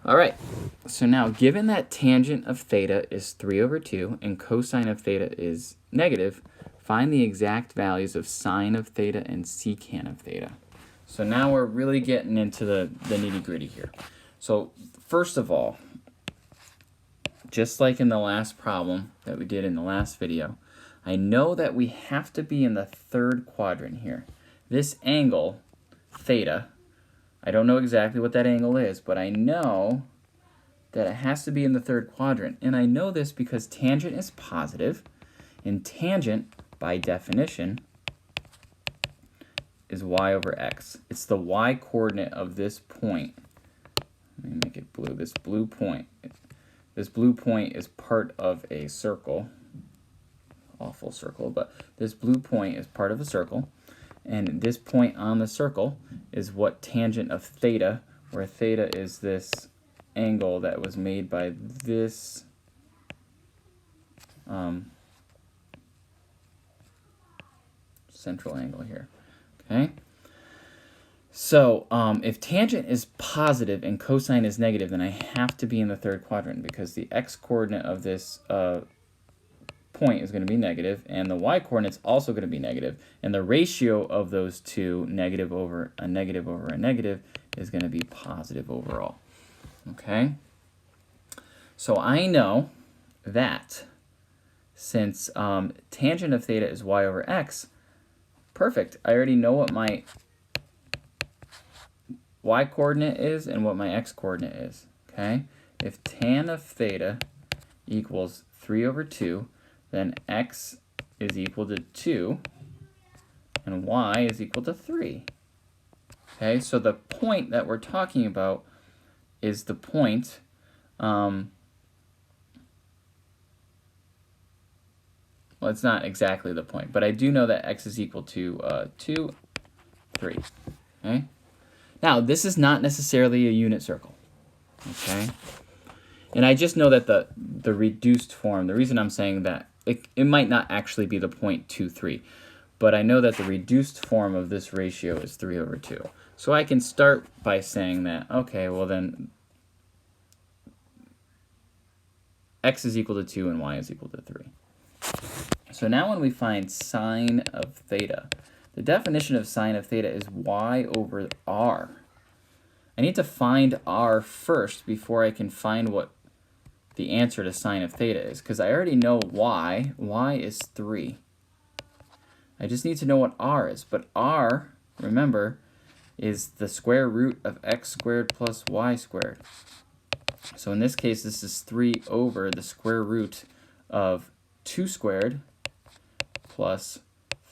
All right, so now given that tangent of theta is 3 over 2 and cosine of theta is negative, find the exact values of sine of theta and secant of theta. So now we're really getting into the nitty-gritty here. So first of all, just like in the last problem that we did in the last video, I know that we have to be in the third quadrant here. This angle, theta, I don't know exactly what that angle is, but I know that it has to be in the third quadrant. And I know this because tangent is positive, and tangent, by definition, is y over x. It's the y coordinate of this point. Let me make it blue. This blue point. This blue point is part of a circle. Awful circle, but this blue point is part of a circle. And this point on the circle is what tangent of theta, where theta is this angle that was made by this central angle here. Okay? So if tangent is positive and cosine is negative, then I have to be in the third quadrant because the x-coordinate of this point is going to be negative, and the y-coordinate is also going to be negative, and the ratio of those two, negative over a negative over a negative, is going to be positive overall. Okay? So I know that since tangent of theta is y over x, perfect. I already know what my y-coordinate is and what my x-coordinate is. Okay? If tan of theta equals 3 over 2, then x is equal to 2, and y is equal to 3. Okay, so the point that we're talking about is the point, well, it's not exactly the point, but I do know that x is equal to 2, 3. Okay? Now, this is not necessarily a unit circle. Okay? And I just know that the reduced form, the reason I'm saying that, it might not actually be the point 2, 3, but I know that the reduced form of this ratio is 3 over 2. So I can start by saying that, okay, well then x is equal to 2 and y is equal to 3. So now when we find sine of theta, the definition of sine of theta is y over r. I need to find r first before I can find what the answer to sine of theta is, because I already know y. Y is 3. I just need to know what r is. But r, remember, is the square root of x squared plus y squared. So in this case, this is 3 over the square root of 2 squared plus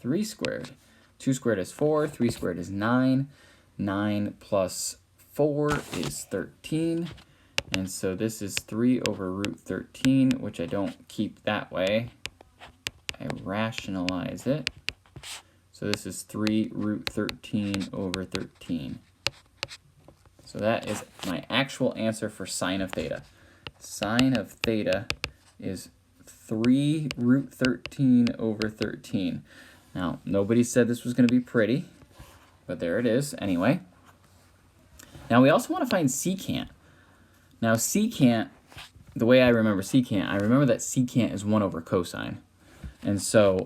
3 squared. 2 squared is 4, 3 squared is 9. 9 plus 4 is 13. And so this is 3 over root 13, which I don't keep that way. I rationalize it. So this is 3 root 13 over 13. So that is my actual answer for sine of theta. Sine of theta is 3 root 13 over 13. Now, nobody said this was going to be pretty, but there it is anyway. Now, we also want to find secant. Now, secant, the way I remember secant, I remember that secant is 1 over cosine. And so,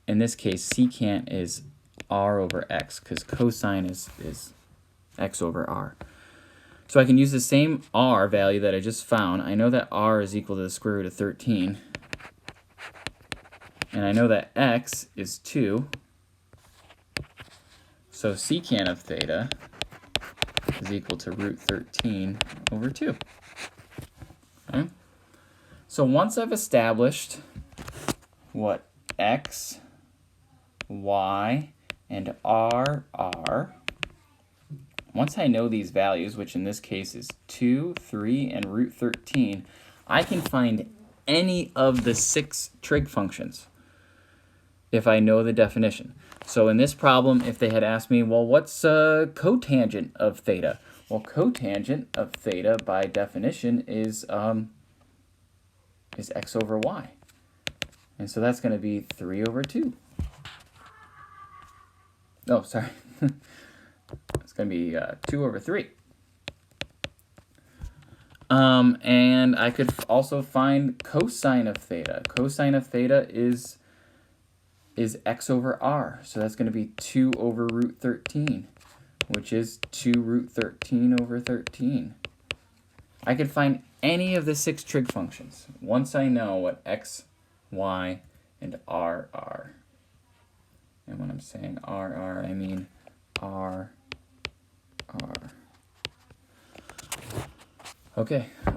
in this case, secant is r over x, because cosine is x over r. So I can use the same r value that I just found. I know that r is equal to the square root of 13. And I know that x is 2. So secant of theta is equal to root 13 over 2. Okay? So once I've established what x, y, and r are, once I know these values, which in this case is 2, 3, and root 13, I can find any of the 6 trig functions if I know the definition. So in this problem, if they had asked me, well, what's cotangent of theta? Well, cotangent of theta, by definition, is x over y. And so that's going to be 3 over 2. Oh, sorry. It's going to be 2 over 3. And I could also find cosine of theta. Cosine of theta is x over r. So that's going to be 2 over root 13, which is 2 root 13 over 13. I could find any of the 6 trig functions once I know what x, y, and r are. And when I'm saying r, I mean r. Okay,